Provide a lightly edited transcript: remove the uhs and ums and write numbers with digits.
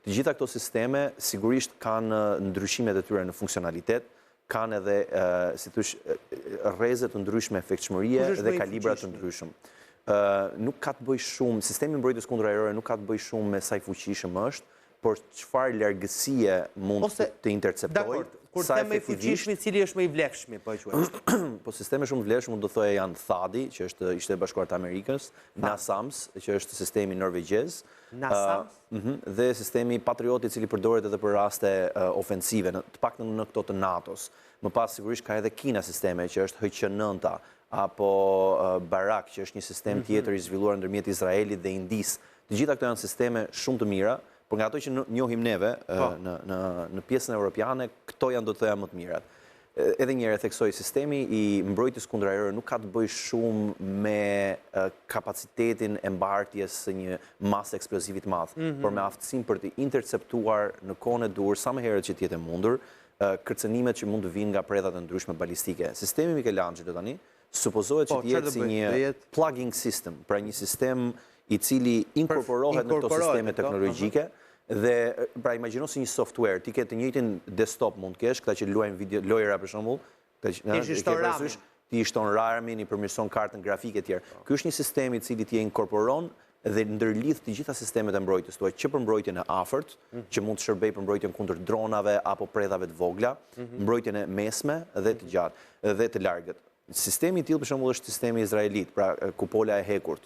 Të gjitha këto sisteme sigurisht kanë ndryshimet e tyre në funksionalitet, kanë edhe si thosh rreze të ndryshme efektshmërie dhe kalibra të ndryshëm. Nuk ka të bëjë shumë, sistemi mbrojtjes kundër ajrore nuk ka të bëjë shumë me sa i fuqishëm është, por çfarë largësie mund të interceptojë. Kur them më i fuqishëm, cili është më i vlefshëm, po e quaj. Po sisteme shumë vlefshëm do thoya janë THAAD-i, që është Ishte e Bashkuar të Amerikës, NASAMS, që është sistemi norvegjez, dhe sistemi Patriot, i cili përdoret edhe për raste ofensive, të paktën në këto të NATO-s. Më pas sigurisht ka edhe Kina sisteme, që është HQ9, apo Barak, që është një sistem tjetër i zhvilluar ndërmjet Izraelit dhe Indis. Të gjitha këto janë sisteme shumë të mira, por nga ato që njohim neve në pjesën europiane, këto janë do të thoya më të mirat. Edhe një herë theksoj, sistemi i mbrojtjes kundër ajrore nuk ka të bëjë shumë me kapacitetin e mbartjes së një mase eksplozivi të madh, por me aftësinë për të interceptuar në kohën e dur sa më herët që të jetë mundur kërcënimet që mund të vinë nga predhat e ndryshme balistike. Sistemi Michelangelo tani supozohet që të jetë si një plugging system, pra një sistem i cili inkorporohet në këto sisteme teknologjike dhe pra imagjino si një software, ti ke të njëjtin desktop mund kesh, këta që luajnë video lojra për shembull, ti i shton RAM-in, i përmirëson kartën grafike e tjerë. Ky është një sistem i cili ti e inkorporon dhe ndërlidh të gjitha sistemet e mbrojtjes tuaj, që për mbrojtjen e afërt, që mund të shërbej për mbrojtjen kundër dronave apo predhave të vogla, mbrojtjen e mesme dhe të gjatë dhe të largët. Sistemi i tillë për shembull është sistemi izraelit, pra kupola e hekurt,